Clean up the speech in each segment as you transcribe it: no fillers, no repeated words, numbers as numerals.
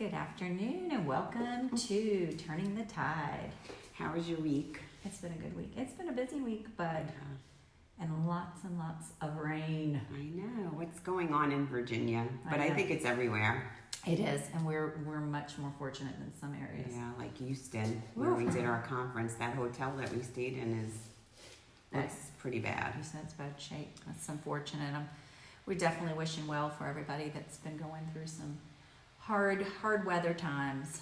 Good afternoon and welcome to Turning the Tide. How was your week? It's been a good week. It's been a busy week, and lots of rain. I know. What's going on in Virginia? But I think it's everywhere. It is, and we're much more fortunate than some areas. Yeah, like Houston, where we did our conference. That hotel that we stayed in looks pretty bad. Houston, it's bad shape. That's unfortunate. We're definitely wishing well for everybody that's been going through some hard weather times.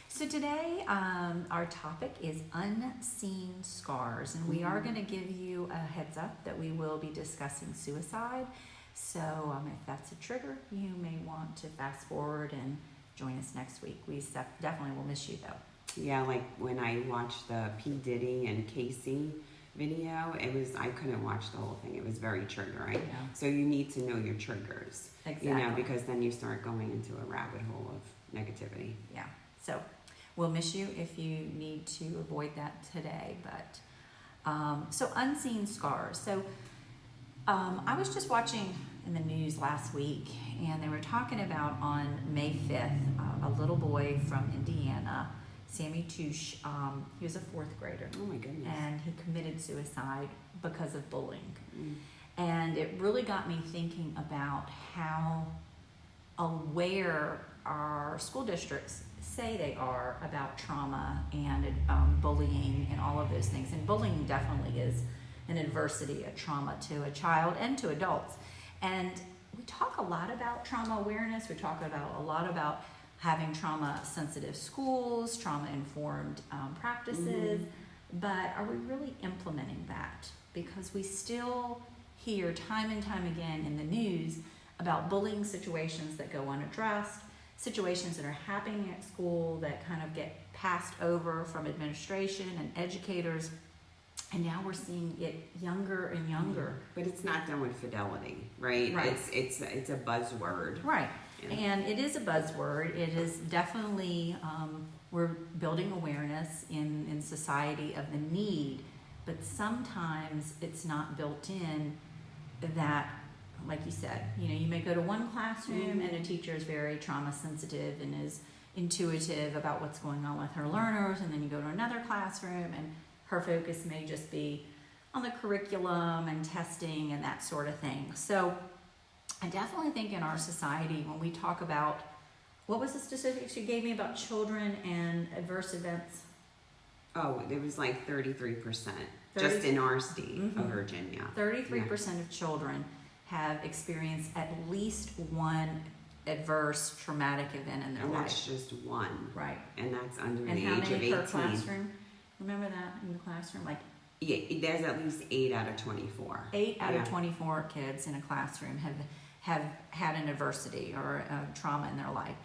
So today, our topic is unseen scars, and we are going to give you a heads up that we will be discussing suicide. So if that's a trigger, you may want to fast forward and join us next week. We definitely will miss you though. Yeah, like when I watched the P. Diddy and Casey video, I couldn't watch the whole thing. It was very triggering. Yeah. So you need to know your triggers. Exactly. Because then you start going into a rabbit hole of negativity. Yeah. So we'll miss you if you need to avoid that today. But so unseen scars. So I was just watching in the news last week, and they were talking about on May 5th, a little boy from Indiana, Sammy Touche, he was a fourth grader. Oh my goodness. And he committed suicide because of bullying. And it really got me thinking about how aware our school districts say they are about trauma and bullying and all of those things. And bullying definitely is an adversity, a trauma to a child and to adults. And we talk a lot about trauma awareness. We talk a lot about having trauma-sensitive schools, trauma-informed practices. But are we really implementing that? Because we still hear time and time again in the news about bullying situations that go unaddressed, situations that are happening at school that kind of get passed over from administration and educators. And now we're seeing it younger and younger. But it's not done with fidelity, right? It's a buzzword. Right. Yeah. And it is a buzzword. It is definitely, we're building awareness in society of the need, but sometimes it's not built in that, like you said, you may go to one classroom and a teacher is very trauma sensitive and is intuitive about what's going on with her learners, and then you go to another classroom and her focus may just be on the curriculum and testing and that sort of thing. So I definitely think in our society, when we talk about, what was the statistics you gave me about children and adverse events? Oh, it was like 33%, just in our state of Virginia. 33% of children have experienced at least one adverse traumatic event in their life. And that's just one. Right. And that's under and the how age many of 18. Per classroom? Remember that in the classroom? Yeah, there's at least 8 out of 24. 8 out of 24 kids in a classroom have had an adversity or a trauma in their life.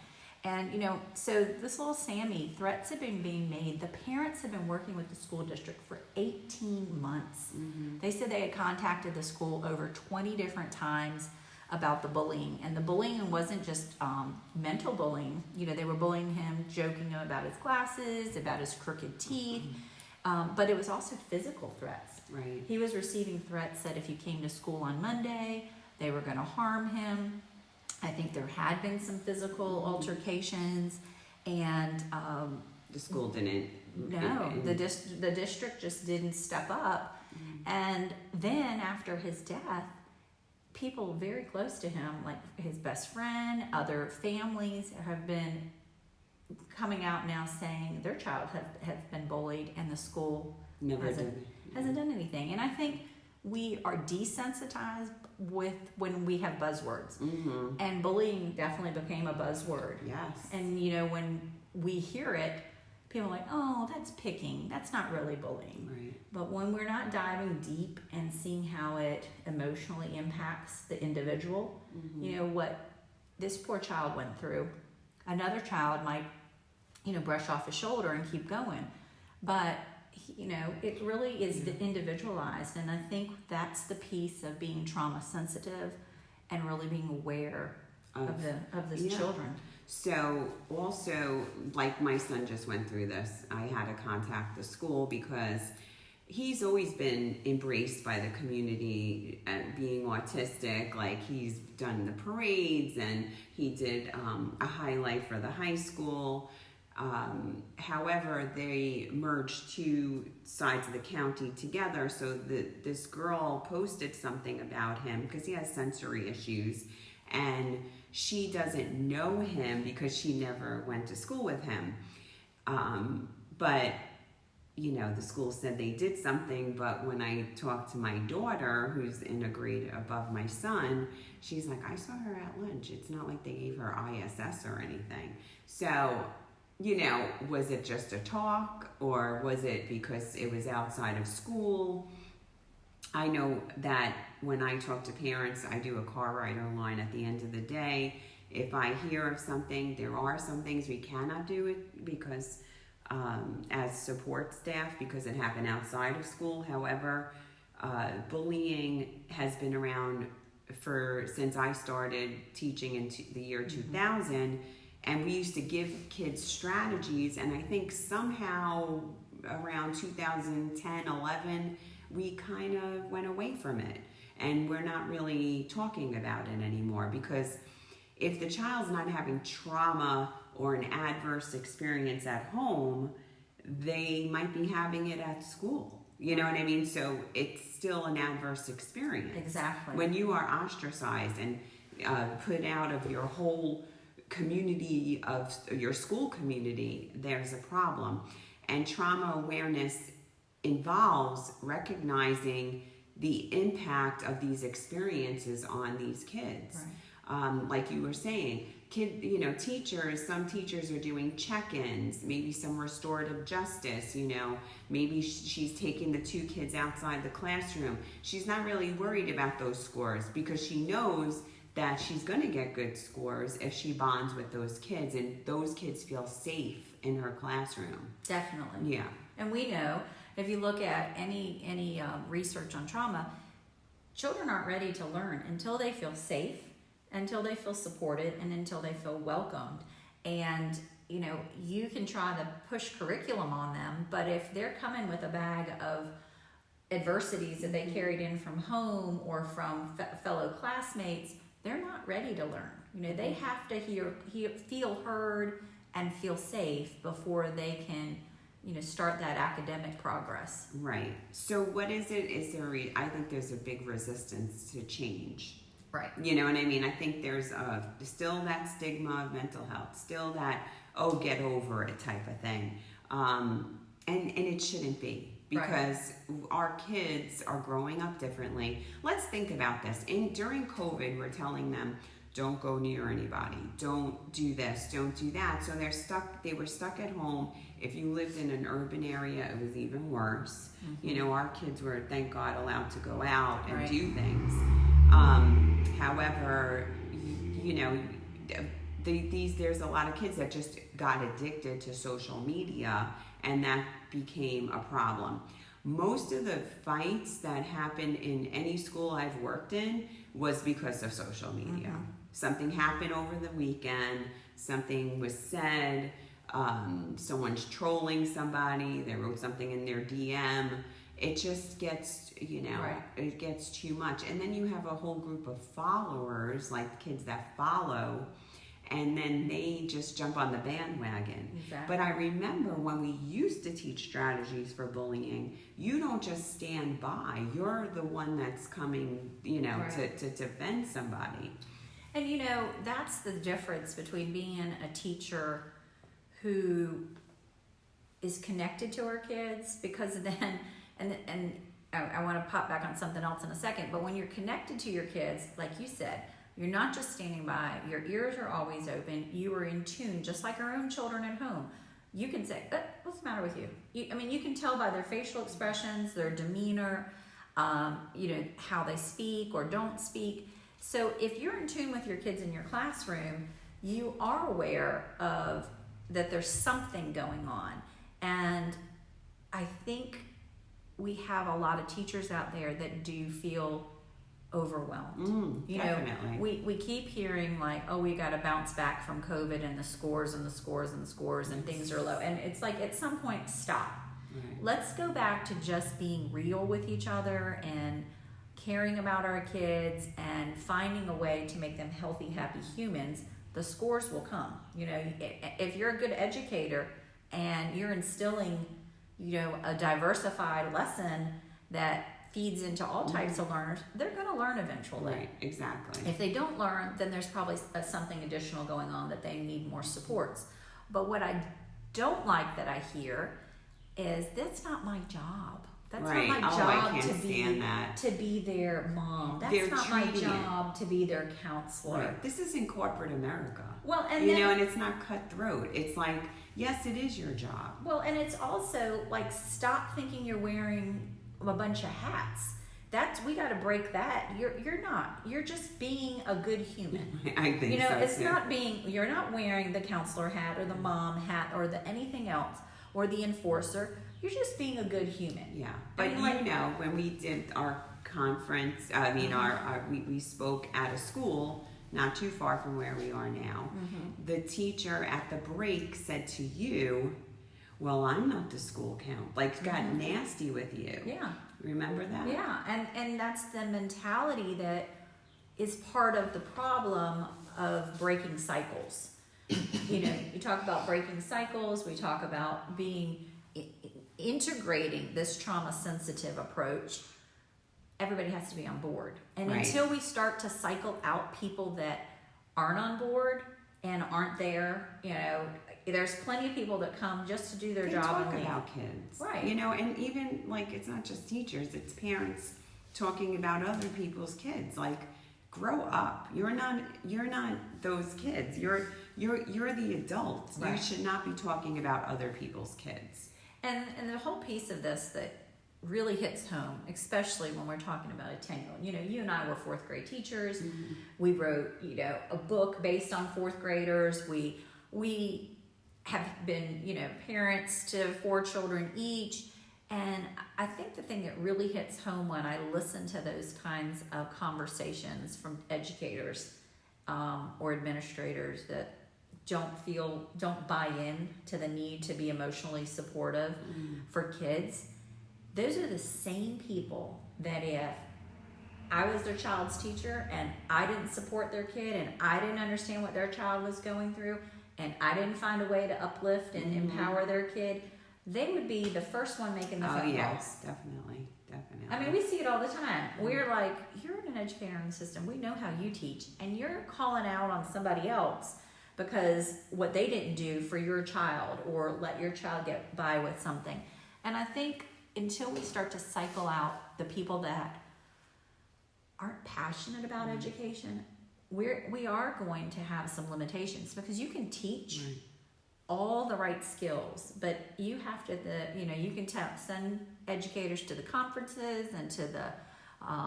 And, so this little Sammy, threats have been being made. The parents have been working with the school district for 18 months. They said they had contacted the school over 20 different times about the bullying. And the bullying wasn't just mental bullying. They were bullying him, joking him about his glasses, about his crooked teeth. But it was also physical threats. Right. He was receiving threats that if he came to school on Monday, they were going to harm him. I think there had been some physical altercations, and the school didn't. No, the district just didn't step up. And then after his death, people very close to him, like his best friend, other families, have been coming out now saying their child has been bullied, and the school hasn't done anything. And I think we are desensitized with when we have buzzwords, and bullying definitely became a buzzword. Yes. And when we hear it, people are like, "Oh, that's picking. That's not really bullying." Right. But when we're not diving deep and seeing how it emotionally impacts the individual, what this poor child went through, another child might, brush off his shoulder and keep going, but it really is individualized. And I think that's the piece of being trauma sensitive and really being aware of the children. So also, like my son just went through this, I had to contact the school because he's always been embraced by the community, being autistic. Like, he's done the parades, and he did a highlight for the high school. However, they merged two sides of the county together, so this girl posted something about him because he has sensory issues, and she doesn't know him because she never went to school with him. But the school said they did something, but when I talked to my daughter, who's in a grade above my son, she's like, I saw her at lunch. It's not like they gave her ISS or anything. So, was it just a talk, or was it because it was outside of school? I know that when I talk to parents, I do a car rider line at the end of the day. If I hear of something, there are some things we cannot do it because as support staff, because it happened outside of school. However, bullying has been around since I started teaching in the year 2000, and we used to give kids strategies, and I think somehow around 2010, 11, we kind of went away from it, and we're not really talking about it anymore, because if the child's not having trauma or an adverse experience at home, they might be having it at school. You know what I mean? So it's still an adverse experience. Exactly. When you are ostracized and put out of your whole community, of your school community, there's a problem. And trauma awareness involves recognizing the impact of these experiences on these kids. Right. Like you were saying, teachers, some teachers are doing check-ins, maybe some restorative justice, maybe she's taking the two kids outside the classroom. She's not really worried about those scores because she knows that she's going to get good scores if she bonds with those kids, and those kids feel safe in her classroom. Definitely. Yeah. And we know, if you look at any research on trauma, children aren't ready to learn until they feel safe, until they feel supported, and until they feel welcomed. And you can try to push curriculum on them, but if they're coming with a bag of adversities that they carried in from home or from fellow classmates, they're not ready to learn. They have to feel heard and feel safe before they can start that academic progress. Right. So what is it? I think there's a big resistance to change. Right. You know what I mean? I think there's still that stigma of mental health, still that, get over it type of thing. And it shouldn't be, because our kids are growing up differently. Let's think about this. During COVID, we're telling them, don't go near anybody, don't do this, don't do that. So they were stuck at home. If you lived in an urban area, it was even worse. Mm-hmm. Our kids were, thank God, allowed to go out and do things. However, there's a lot of kids that just got addicted to social media, and that became a problem. Most of the fights that happened in any school I've worked in was because of social media. Mm-hmm. Something happened over the weekend, something was said, someone's trolling somebody, they wrote something in their DM. It just gets, it gets too much. And then you have a whole group of followers, like kids that follow, and then they just jump on the bandwagon. Exactly. But I remember when we used to teach strategies for bullying, you don't just stand by. You're the one that's coming, to defend somebody. And that's the difference between being a teacher who is connected to our kids, because then, and I want to pop back on something else in a second, but when you're connected to your kids, like you said, you're not just standing by, your ears are always open, you are in tune, just like our own children at home. You can say, what's the matter with you? You can tell by their facial expressions, their demeanor, how they speak or don't speak. So if you're in tune with your kids in your classroom, you are aware of that there's something going on. And I think we have a lot of teachers out there that do feel overwhelmed. Definitely. We keep hearing like, we got to bounce back from COVID and the scores and the scores and the scores and things are low. And it's like, at some point, stop. Right. Let's go back to just being real with each other and caring about our kids and finding a way to make them healthy, happy humans. The scores will come. You know, if you're a good educator and you're instilling, you know, a diversified lesson that feeds into all types of learners, they're going to learn eventually. Right, exactly. If they don't learn, then there's probably something additional going on that they need more supports. But what I don't like that I hear is that's not my job. That's Right. not my Oh, job I can't stand that. to be their mom. That's They're not my treating it. job to be their counselor. Right. This is in corporate America. Well, and you then, know, and it's not cutthroat. It's like, yes, it is your job. well, and it's also like, stop thinking you're wearing a bunch of hats. We got to break that. You're not. You're just being a good human. I think You know, so it's too. not being. You're not wearing the counselor hat or the mom hat or the anything else or the enforcer. You're just being a good human. Yeah, but mean, like- you know, when we did our conference, I mean, we spoke at a school not too far from where we are now. The teacher at the break said to you, "Well, I'm not the school count." Like, got nasty with you. Yeah. Remember that? Yeah, and that's the mentality that is part of the problem of breaking cycles. You know, you talk about breaking cycles. We talk about integrating this trauma-sensitive approach. Everybody has to be on board, and Right. until we start to cycle out people that aren't on board and aren't there, you know, there's plenty of people that come just to do their They job talk and leave. about kids, Right. You know, and even like it's not just teachers; it's parents talking about other people's kids. Like, grow up. You're not those kids. You're the adults. Right. You should not be talking about other people's kids. And the whole piece of this that really hits home, especially when we're talking about attenuation. You know, you and I were fourth grade teachers. We wrote, you know, a book based on fourth graders. We have been, you know, parents to 4 children each. And I think the thing that really hits home when I listen to those kinds of conversations from educators or administrators that don't buy in to the need to be emotionally supportive for kids, those are the same people that if I was their child's teacher and I didn't support their kid and I didn't understand what their child was going through and I didn't find a way to uplift and empower their kid, they would be the first one making the phone calls. Yes, definitely. I mean, we see it all the time. We're like, you're an educator in the system. We know how you teach, and you're calling out on somebody else because what they didn't do for your child or let your child get by with something. And I think until we start to cycle out the people that aren't passionate about education, we are going to have some limitations, because you can teach all the right skills, but you have to, you can send educators to the conferences and to the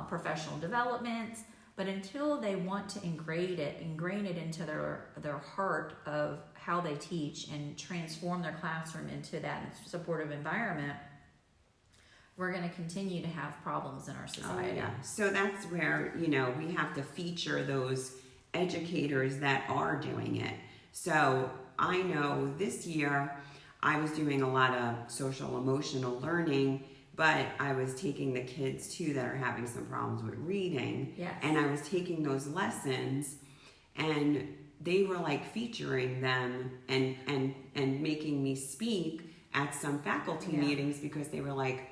professional developments, but until they want to ingrain it into their heart of how they teach and transform their classroom into that supportive environment, we're going to continue to have problems in our society. Oh, yeah. So that's where, we have to feature those educators that are doing it. So I know this year I was doing a lot of social emotional learning, but I was taking the kids too that are having some problems with reading. Yes. And I was taking those lessons, and they were like featuring them and making me speak at some faculty meetings, because they were like,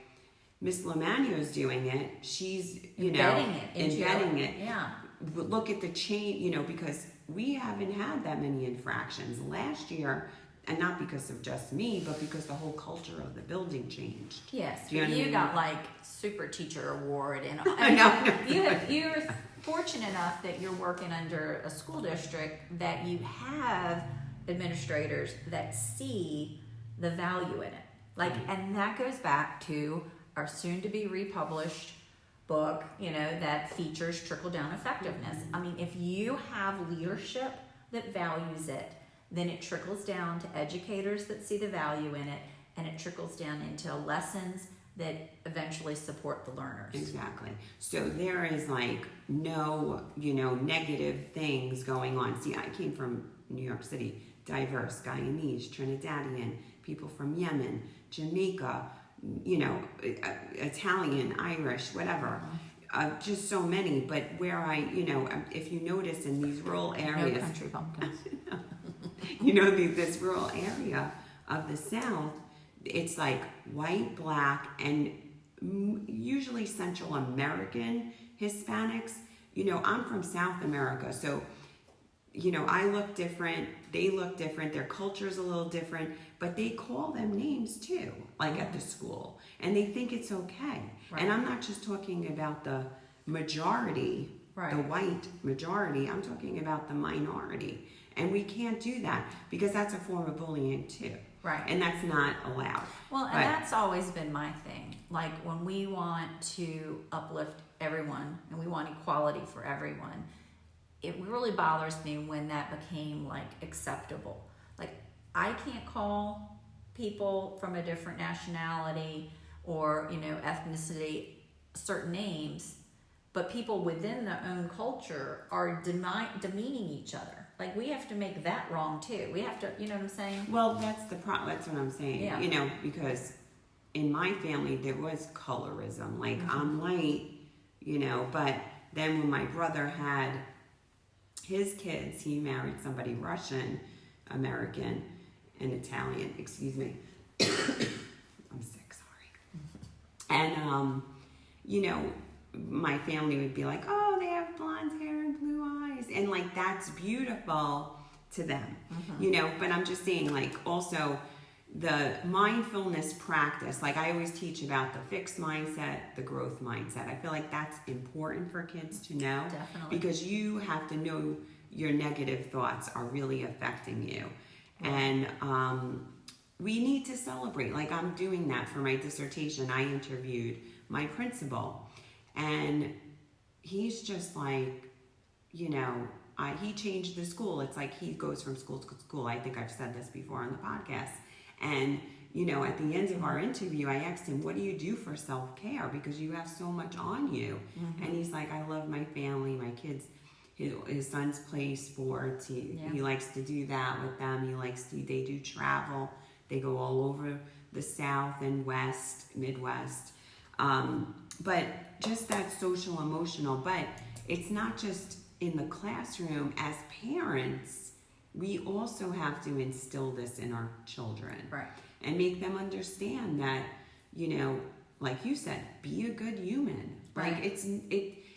Miss Lamanio's doing it. She's, embedding it. Yeah. Look at the change, because we haven't had that many infractions last year, and not because of just me, but because the whole culture of the building changed. Yes, Do you know what I you mean? got like super teacher award, and No. you're fortunate enough that you're working under a school district that you have administrators that see the value in it. And that goes back to our soon-to-be republished book, that features trickle-down effectiveness. I mean, if you have leadership that values it, then it trickles down to educators that see the value in it, and it trickles down into lessons that eventually support the learners. Exactly. So there is no, negative things going on. See, I came from New York City, diverse, Guyanese, Trinidadian, people from Yemen, Jamaica, Italian, Irish, whatever. Just so many, but where if you notice in these rural areas, No country bumpkins. this rural area of the South, it's like white, black, and usually Central American Hispanics. I'm from South America, so I look different, they look different, their culture's a little different, but they call them names too, like at the school, and they think it's okay. Right. And I'm not just talking about the majority, right. the white majority, I'm talking about the minority. And we can't do that because that's a form of bullying too. Right. And that's not allowed. Well, and that's always been my thing. Like when we want to uplift everyone and we want equality for everyone, it really bothers me when that became like acceptable. Like I can't call people from a different nationality or, ethnicity certain names, but people within their own culture are demeaning each other. Like we have to make that wrong too. We have to, you know what I'm saying? Well, that's the problem. That's what I'm saying. Yeah. Because in my family there was colorism. Like I'm white, but then when my brother had his kids, he married somebody Russian, American, and Italian. Excuse me. I'm sick. Sorry. And my family would be like, oh, they have blonde hair and blue eyes, and like that's beautiful to them, but I'm just saying, like, also the mindfulness practice, like I always teach about the fixed mindset, the growth mindset. I feel like that's important for kids to know. Definitely. Because you have to know your negative thoughts are really affecting you. Right. And we need to celebrate. Like I'm doing that for my dissertation. I interviewed my principal, and he's just like, he changed the school. It's like he goes from school to school. I think I've said this before on the podcast. And, at the end of our interview, I asked him, what do you do for self-care? Because you have so much on you. Mm-hmm. And he's like, I love my family, my kids. His sons play sports. He likes to do that with them. They do travel. They go all over the South and West, Midwest. But just that social emotional, but it's not just in the classroom. As parents, we also have to instill this in our children. Right. And make them understand that, like you said, be a good human. Right. Like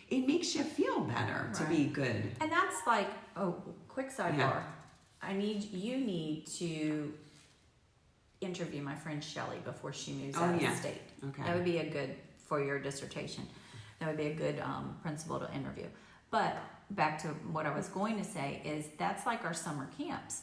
it makes you feel better to be good. And that's like, quick sidebar. Yeah. You need to interview my friend Shelly before she moves out of state. Okay. That would be a good, for your dissertation, that would be a good principal to interview. But back to what I was going to say is that's like our summer camps.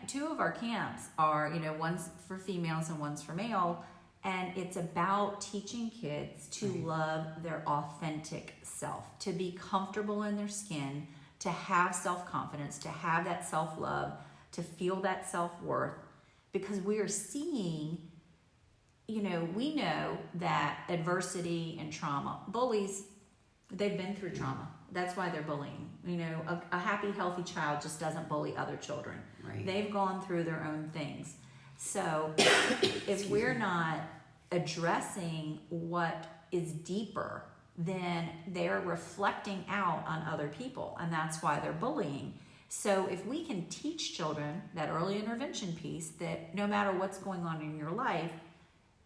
Two of our camps are, one's for females and one's for male, and it's about teaching kids to love their authentic self, to be comfortable in their skin, to have self-confidence, to have that self-love, to feel that self-worth, because we are seeing, we know that adversity and trauma, bullies, they've been through trauma. That's why they're bullying. A happy, healthy child just doesn't bully other children. Right. They've gone through their own things. So if we're not addressing what is deeper, then they're reflecting out on other people, and that's why they're bullying. So if we can teach children that early intervention piece, that no matter what's going on in your life,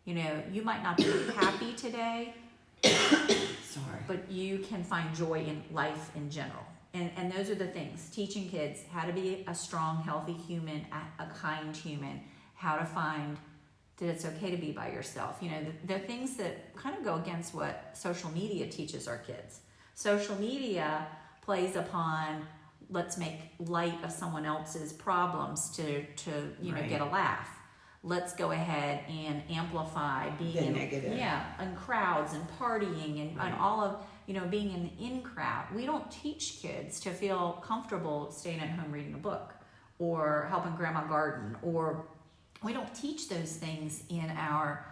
you might not be happy today, but you can find joy in life in general. And those are the things. Teaching kids how to be a strong, healthy human, a kind human, how to find that it's okay to be by yourself. The things that kind of go against what social media teaches our kids. Social media plays upon, let's make light of someone else's problems to get a laugh. Let's go ahead and amplify being negative. in crowds and partying and all of, being in the in crowd. We don't teach kids to feel comfortable staying at home reading a book or helping grandma garden, or we don't teach those things in our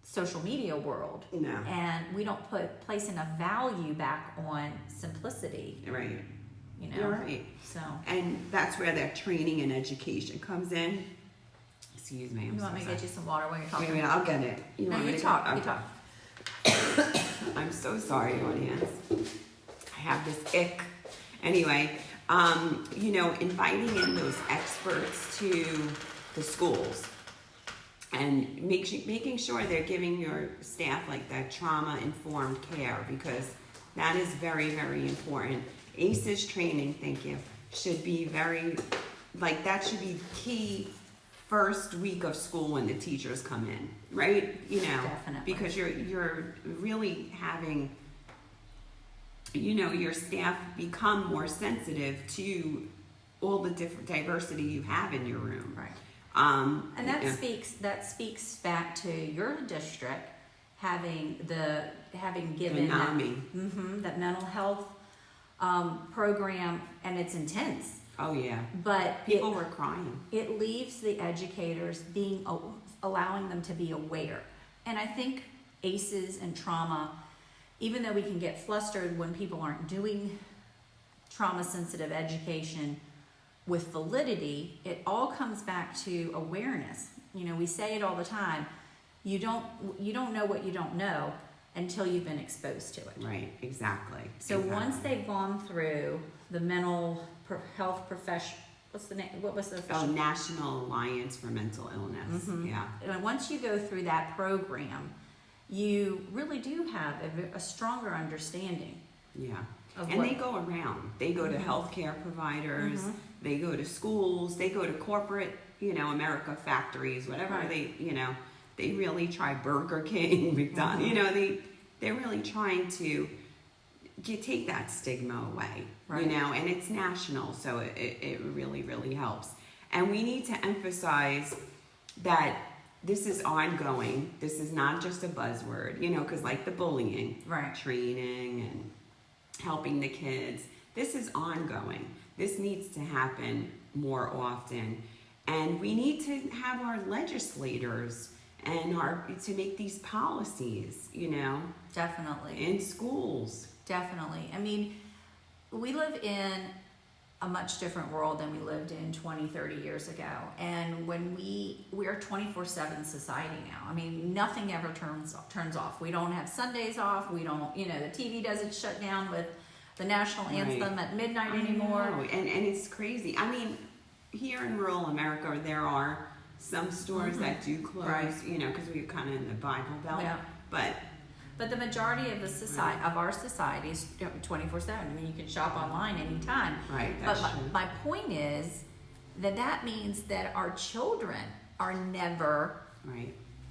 social media world. No. And we don't place enough value back on simplicity. Right. You're right. So. And that's where that training and education comes in. Excuse me. You want me to get you some water when you're talking? Wait, I'll get it. No, want me you to talk. get- You talk. I'm so sorry, audience. I have this ick. Anyway, inviting in those experts to the schools and making sure they're giving your staff like that trauma-informed care, because that is very, very important. ACEs training, thank you, should be that should be key first week of school when the teachers come in, right? Definitely. Because you're really having, your staff become more sensitive to all the different diversity you have in your room. Right. And that speaks back to your district having given the NAMI. that mental health program, and it's intense. Oh yeah. But people were crying. It leaves the educators allowing them to be aware. And I think ACEs and trauma, even though we can get flustered when people aren't doing trauma-sensitive education with validity, it all comes back to awareness. We say it all the time. You don't know what you don't know until you've been exposed to it. Right, exactly. So once they've gone through the mental health profession, what's the name? What was the official? National Alliance for Mental Illness. Yeah. And once you go through that program, you really do have a stronger understanding. Yeah. And they go around. They go to healthcare providers. They go to schools. They go to corporate, America factories, whatever. Right. They really try Burger King, McDonald's. They're really trying to take that stigma away, and it's national, so it really, really helps. And we need to emphasize that this is ongoing. This is not just a buzzword, because like the bullying, training and helping the kids, this is ongoing. This needs to happen more often. And we need to have our legislators and to make these policies, Definitely. in schools. Definitely. I mean, we live in a much different world than we lived in 20, 30 years ago. And when we're a 24/7 society now. I mean, nothing ever turns off. We don't have Sundays off. We don't, the TV doesn't shut down with the national anthem at midnight anymore. And it's crazy. I mean, here in rural America, there are some stores that do close, because we're kind of in the Bible Belt. Yeah. But the majority of our society is 24/7. I mean, you can shop online anytime. Right. But my point is that means that our children are never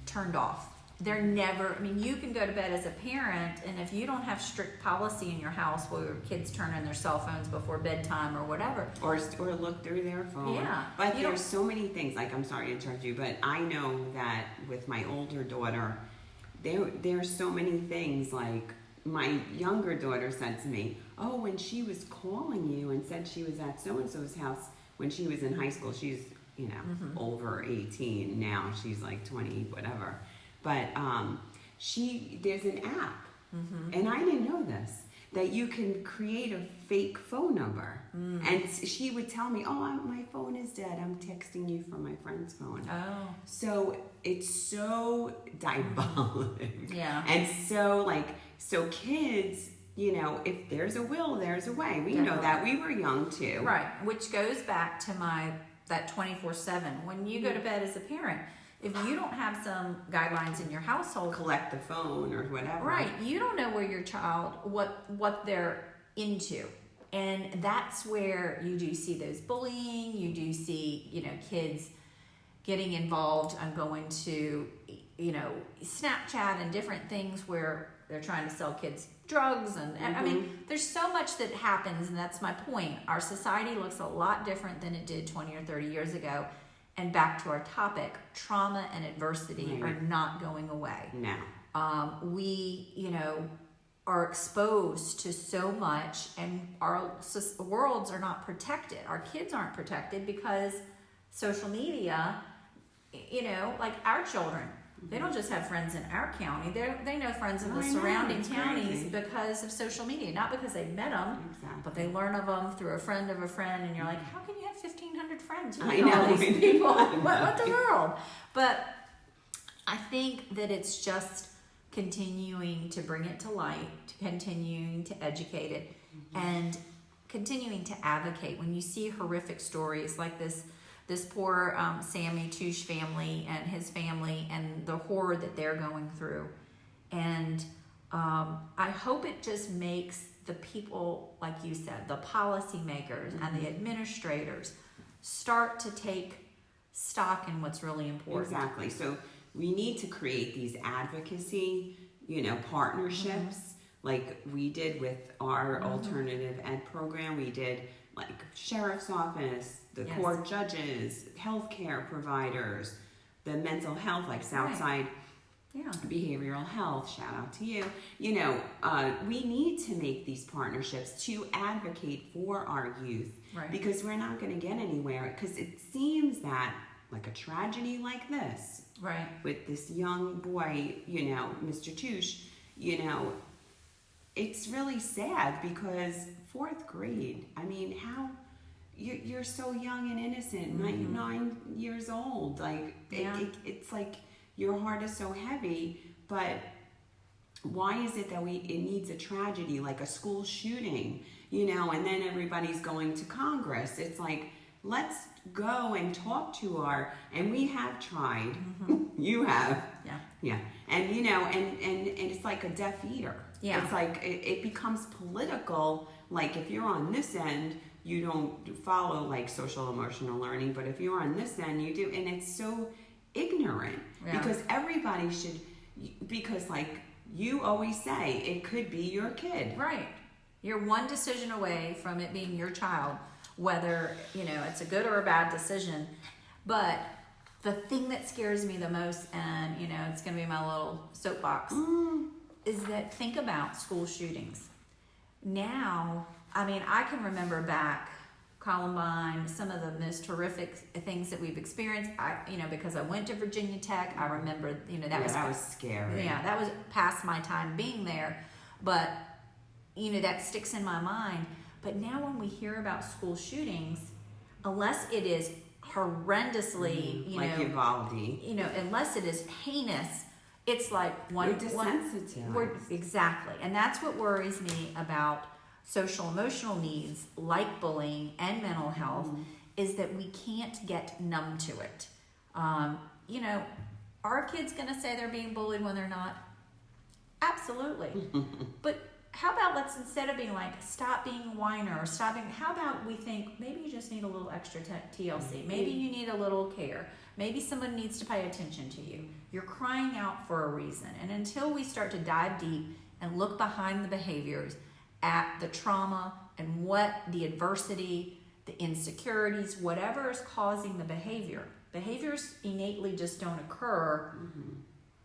turned off. They're never. I mean, you can go to bed as a parent, and if you don't have strict policy in your house where your kids turn on their cell phones before bedtime or whatever, or look through their phone. Yeah. But there's so many things. Like, I'm sorry to interrupt you, but I know that with my older daughter, there's so many things. Like, my younger daughter said to me, "Oh, when she was calling you and said she was at so and so's house when she was in high school, she's over 18 now. She's like 20, whatever." But there's an app, and I didn't know this, that you can create a fake phone number. And she would tell me, "Oh, my phone is dead. I'm texting you from my friend's phone." Oh. So it's so diabolic. Yeah. And so kids, if there's a will, there's a way. We know that. We were young too. Right. Which goes back to that 24/7. When you go to bed as a parent, if you don't have some guidelines in your household, collect the phone or whatever. Right. You don't know where your child, what they're into. And that's where you do see those bullying. You do see, kids getting involved and going to, Snapchat and different things where they're trying to sell kids drugs. And I mean, there's so much that happens, and that's my point. Our society looks a lot different than it did 20 or 30 years ago. And back to our topic, trauma and adversity are not going away. No. We, are exposed to so much, and our worlds are not protected. Our kids aren't protected because social media, like our children, They don't just have friends in our county. They know friends in the I know, surrounding it's counties crazy. because of social media. Not because they met them, Exactly. but they learn of them through a friend of a friend. And you're like, how can you have 1,500 friends? You I know all know. these people. What the world? But I think that it's just continuing to bring it to light, continuing to educate it, and continuing to advocate. When you see horrific stories like this poor Sammy Touche family and his family and the horror that they're going through. And I hope it just makes the people, like you said, the policymakers and the administrators start to take stock in what's really important. Exactly. So we need to create these advocacy, partnerships like we did with our alternative ed program. We did like sheriff's office, the court judges, healthcare providers, the mental health, like Southside Behavioral Health, shout out to you. We need to make these partnerships to advocate for our youth, because we're not going to get anywhere. Because it seems that like a tragedy like this, with this young boy, Mr. Touche, it's really sad because 4th grade, I mean, how you're so young and innocent, 9 years old, like it's like your heart is so heavy, but why is it that it needs a tragedy like a school shooting, and then everybody's going to Congress? It's like, let's go and talk to and we have tried. You have. And and it's like a deaf ear. It's like it becomes political. Like if you're on this end, you don't follow like social emotional learning, but if you're on this end, you do. And it's so ignorant because everybody should, because like you always say, it could be your kid. You're one decision away from it being your child, whether it's a good or a bad decision. But the thing that scares me the most, and it's going to be my little soapbox, is that think about school shootings. Now, I mean, I can remember back Columbine, some of the most horrific things that we've experienced. Because I went to Virginia Tech, I remember, that was scary. Yeah, that was past my time being there, but that sticks in my mind. But now when we hear about school shootings, unless it is horrendously, like Uvalde, unless it is heinous, it's like we're desensitized. Exactly. And that's what worries me about social emotional needs like bullying and mental health, is that we can't get numb to it. Are kids going to say they're being bullied when they're not? Absolutely. But how about let's, instead of being like, stop being a whiner, or how about we think maybe you just need a little extra TLC. Maybe you need a little care. Maybe someone needs to pay attention to you. You're crying out for a reason. And until we start to dive deep and look behind the behaviors, at the trauma and what the adversity, the insecurities, whatever is causing the behaviors innately just don't occur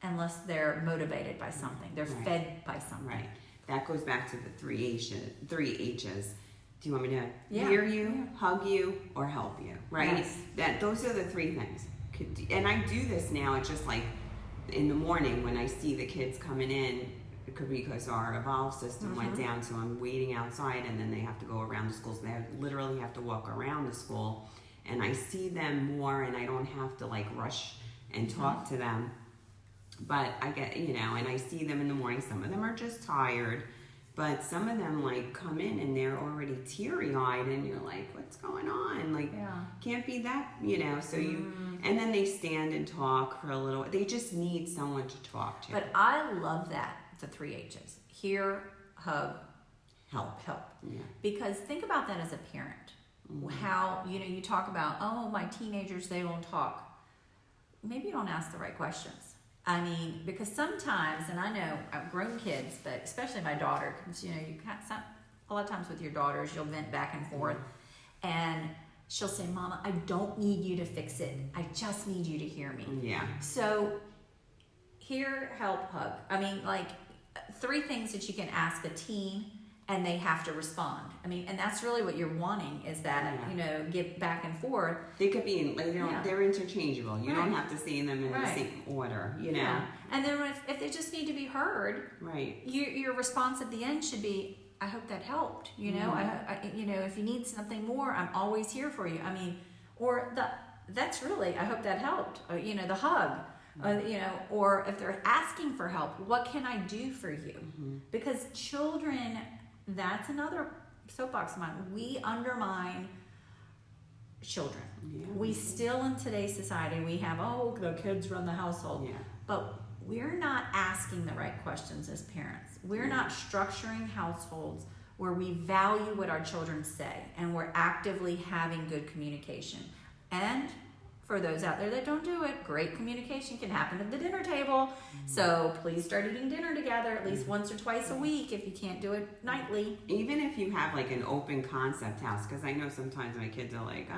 unless they're motivated by something. They're fed by something. That goes back to the three H's. Do you want me to hear you, hug you, or help you? Those are the 3 things. And I do this now. It's just like in the morning when I see the kids coming in, because our Evolve system went down, so I'm waiting outside, and then they have to go around the schools. They literally have to walk around the school, and I see them more, and I don't have to like rush and talk to them. But I get, and I see them in the morning. Some of them are just tired, but some of them like come in and they're already teary-eyed, and you're like, what's going on? Like, can't be that, so and then they stand and talk for a little. They just need someone to talk to. But I love that, the 3 H's. Hear, hug, help. Yeah. Because think about that as a parent. How, you talk about, oh, my teenagers, they won't talk. Maybe you don't ask the right questions. I mean, because sometimes, and I know I've grown kids, but especially my daughter, because you can't, a lot of times with your daughters, you'll vent back and forth, and she'll say, Mama, I don't need you to fix it. I just need you to hear me. Yeah. So, hear, help, hug. I mean, like 3 things that you can ask a teen and they have to respond. I mean, and that's really what you're wanting, is that, give back and forth. They could be in, they're interchangeable. You don't have to see them in the same order, Yeah. And then if they just need to be heard, right? Your response at the end should be, I hope that helped. If you need something more, I'm always here for you. I mean, that's really, I hope that helped. The hug. Or if they're asking for help, what can I do for you? Because children, that's another soapbox of mine. We undermine children. Yeah. We still, in today's society, we have, the kids run the household. Yeah. But we're not asking the right questions as parents. We're not structuring households where we value what our children say, and we're actively having good communication. And for those out there that don't do it, great communication can happen at the dinner table. So please start eating dinner together at least once or twice a week if you can't do it nightly. Even if you have like an open concept house, because I know sometimes my kids are like,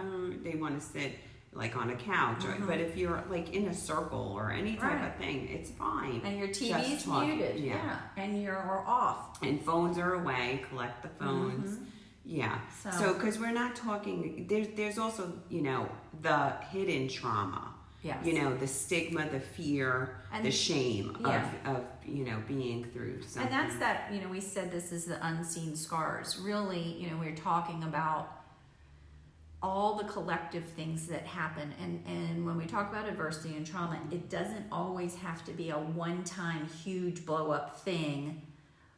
they want to sit like on a couch, but if you're like in a circle or any type of thing, it's fine. And your TV's muted, and you're off. And phones are away, collect the phones. Yeah. So, because we're not talking, there's also, the hidden trauma. Yes. The stigma, the fear, and the shame of being through something. And that's that, we said this is the unseen scars. Really, we're talking about all the collective things that happen. And when we talk about adversity and trauma, it doesn't always have to be a one-time huge blow-up thing,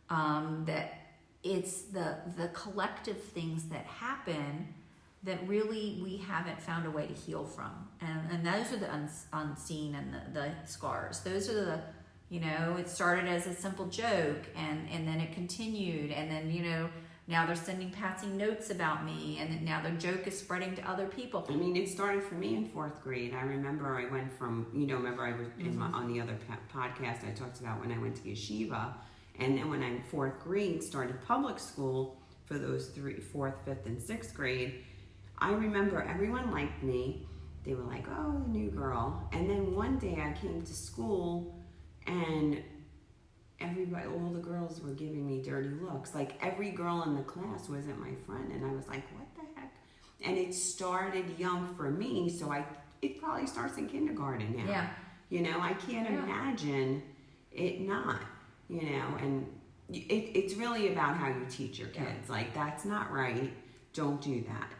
that it's the collective things that happen that really we haven't found a way to heal from. And those are the unseen and the scars. Those are the, it started as a simple joke, and then it continued, and then, now they're passing notes about me, and then now the joke is spreading to other people. I mean, it started for me in 4th grade. I remember I went from, remember I was on the other podcast I talked about when I went to yeshiva. And then when I'm 4th grade, started public school for those 4th, 5th, and 6th grade, I remember everyone liked me. They were like, oh, the new girl. And then one day I came to school and all the girls were giving me dirty looks. Like every girl in the class wasn't my friend. And I was like, what the heck? And it started young for me. So it probably starts in kindergarten now. Yeah. I can't imagine it not. And it's really about how you teach your kids. Like, that's not right. Don't do that.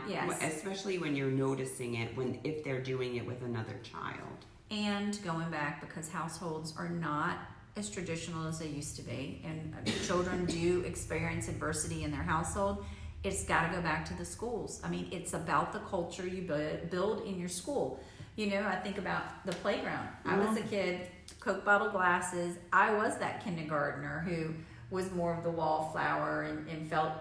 Yes. Especially when you're noticing it, if they're doing it with another child. And going back, because households are not as traditional as they used to be, and children do experience adversity in their household, it's got to go back to the schools. I mean, it's about the culture you build in your school. I think about the playground. I was a kid, Coke bottle glasses. I was that kindergartner who was more of the wallflower and felt,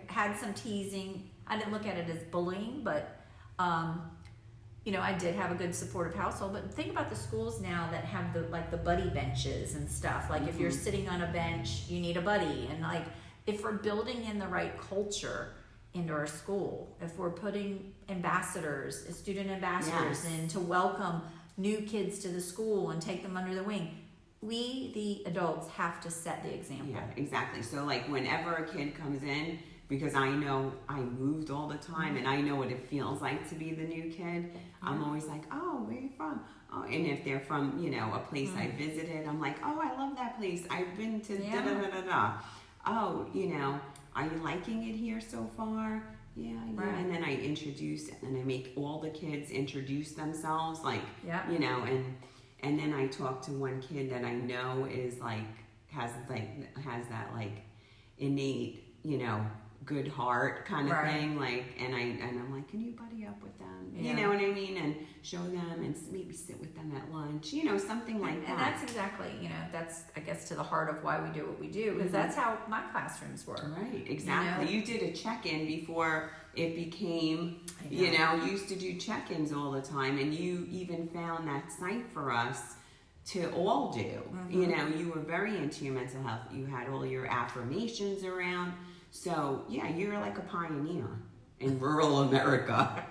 had some teasing. I didn't look at it as bullying, but, I did have a good supportive household. But think about the schools now that have the buddy benches and stuff. Like if you're sitting on a bench, you need a buddy. And like if we're building in the right culture into our school, if we're putting ambassadors, student ambassadors in to welcome new kids to the school and take them under the wing, we, the adults, have to set the example. Yeah, exactly. So like whenever a kid comes in, because I know I moved all the time and I know what it feels like to be the new kid, I'm always like, oh, where are you from? Oh, and if they're from, a place I visited, I'm like, oh, I love that place. I've been to da-da-da-da-da. Oh, are you liking it here so far? Yeah. Right. And then I introduce, and I make all the kids introduce themselves, like, and then I talk to one kid that I know is has that innate, good heart kind of thing, and I'm like, can you buddy up with them? You know what I mean? And show them and maybe sit with them at lunch, something like that. And that's exactly, that's, I guess, to the heart of why we do what we do, because that's how my classrooms were. Right, exactly. You did a check-in before it became, you used to do check-ins all the time, and you even found that site for us to all do. You were very into your mental health. You had all your affirmations around. So, you're like a pioneer in rural America.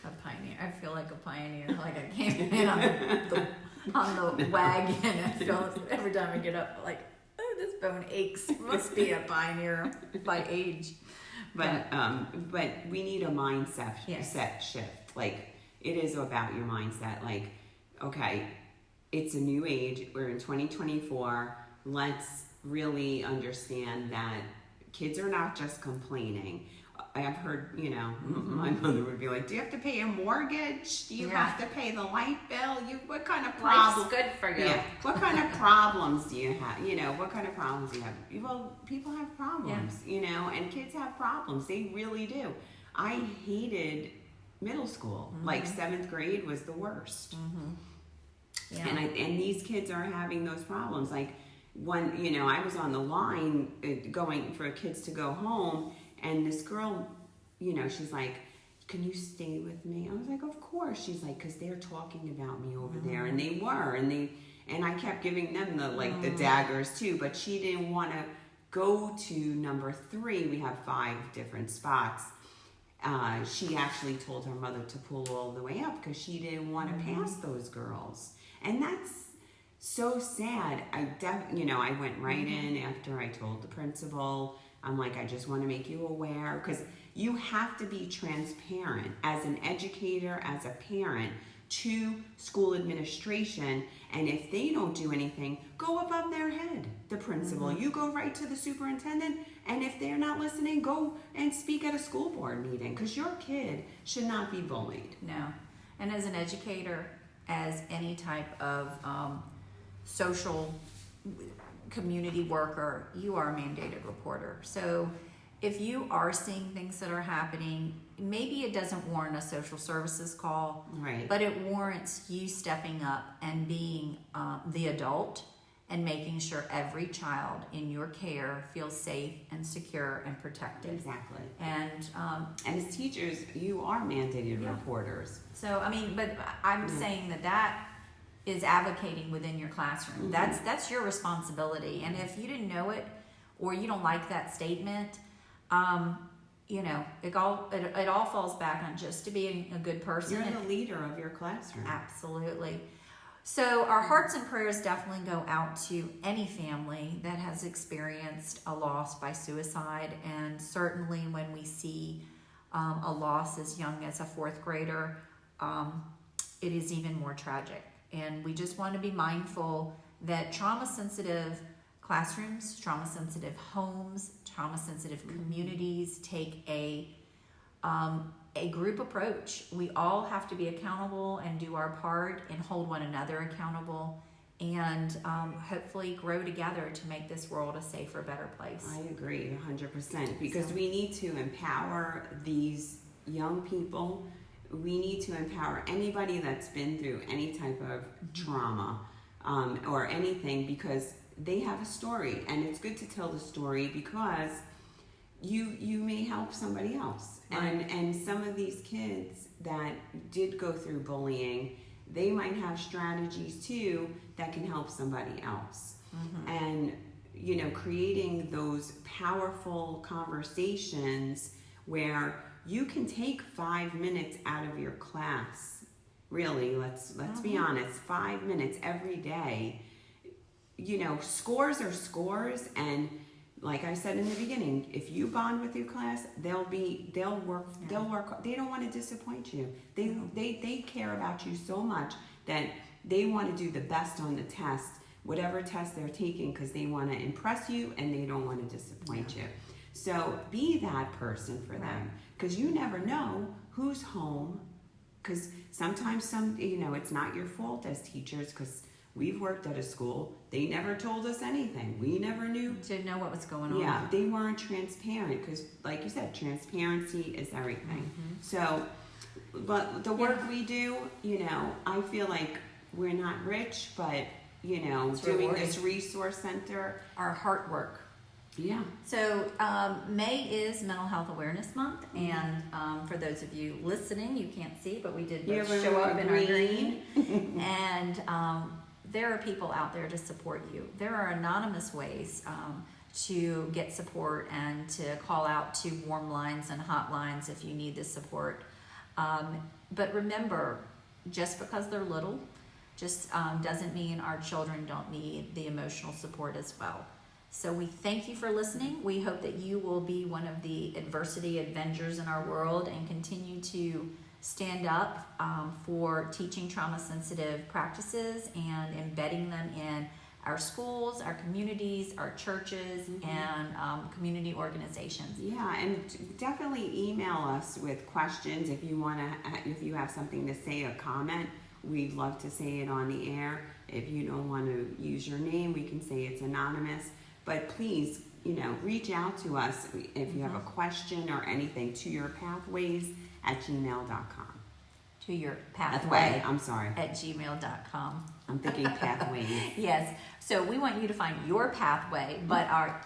A pioneer. I feel like a pioneer. Like I came in on the wagon. I feel every time I get up, like, oh, This bone aches. Must be a pioneer by age. But we need a mindset set shift. Like, it is about your mindset. Like, okay, it's a new age. We're in 2024. Let's really understand that kids are not just complaining. I've heard, my mother would be like, do you have to pay a mortgage? Do you have to pay the light bill? What kind of problems? Life's good for you. Yeah. What kind of problems do you have? What kind of problems do you have? Well, people have problems, and kids have problems. They really do. I hated middle school. Like 7th grade was the worst. Yeah. And these kids are having those problems. Like, when, I was on the line going for kids to go home, and this girl, she's like, can you stay with me? I was like, of course. She's like, because they're talking about me over there. And they were. And I kept giving them the daggers too. But she didn't want to go to number 3. We have 5 different spots. She actually told her mother to pull all the way up because she didn't want to pass those girls. And that's so sad. I went right in after I told the principal. I'm like, I just want to make you aware, because you have to be transparent as an educator, as a parent, to school administration. And if they don't do anything, go above their head, the principal. You go right to the superintendent. And if they're not listening, go and speak at a school board meeting, because your kid should not be bullied. No. And as an educator, as any type of social community worker, you are a mandated reporter. So if you are seeing things that are happening, maybe it doesn't warrant a social services call, right? But it warrants you stepping up and being the adult and making sure every child in your care feels safe and secure and protected. Exactly. And as teachers, you are mandated reporters. So, but I'm saying that is advocating within your classroom. That's your responsibility. And if you didn't know it, or you don't like that statement, it all falls back on just to being a good person. You're the leader of your classroom. Absolutely. So our hearts and prayers definitely go out to any family that has experienced a loss by suicide, and certainly when we see a loss as young as a 4th grader, it is even more tragic. And we just want to be mindful that trauma-sensitive classrooms, trauma-sensitive homes, trauma-sensitive communities take a group approach. We all have to be accountable and do our part and hold one another accountable, and hopefully grow together to make this world a safer, better place. I agree 100%, because we need to empower these young people. We need to empower anybody that's been through any type of trauma or anything, because they have a story, and it's good to tell the story because you may help somebody else. Right. And some of these kids that did go through bullying, they might have strategies too that can help somebody else. And creating those powerful conversations where you can take 5 minutes out of your class. Really, let's be honest, 5 minutes every day. Scores are scores, and like I said in the beginning, if you bond with your class, they'll work. They don't want to disappoint you. They care about you so much that they want to do the best on the test, whatever test they're taking, because they want to impress you and they don't want to disappoint you. So be that person for them, because you never know who's home. Because sometimes it's not your fault as teachers, because we've worked at a school, they never told us anything. We never knew. Didn't know what was going on. Yeah, they weren't transparent, because like you said, transparency is everything. So, but the work we do, I feel like we're not rich, but, It's doing rewarding. this resource center. Our heart work. Yeah. So May is Mental Health Awareness Month, and for those of you listening, you can't see, but we did both show up in our green. And there are people out there to support you. There are anonymous ways to get support and to call out to warm lines and hotlines if you need the support. But remember, just because they're little, just doesn't mean our children don't need the emotional support as well. So we thank you for listening. We hope that you will be one of the adversity avengers in our world and continue to stand up for teaching trauma-sensitive practices and embedding them in our schools, our communities, our churches, and community organizations. Yeah, and definitely email us with questions if you have something to say, a comment. We'd love to say it on the air. If you don't want to use your name, we can say it's anonymous. But please, reach out to us if you have a question or anything to yourpathways@gmail.com. To your pathway. I'm sorry. @gmail.com. I'm thinking pathways. Yes. So we want you to find your pathway, but our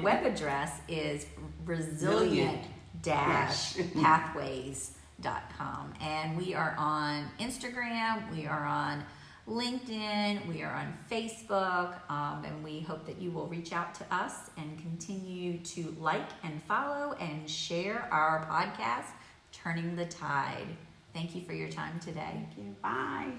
web address is resilient-pathways.com. And we are on Instagram, we are on LinkedIn, we are on Facebook, and we hope that you will reach out to us and continue to like and follow and share our podcast, Turning the Tide. Thank you for your time today. Thank you. Bye.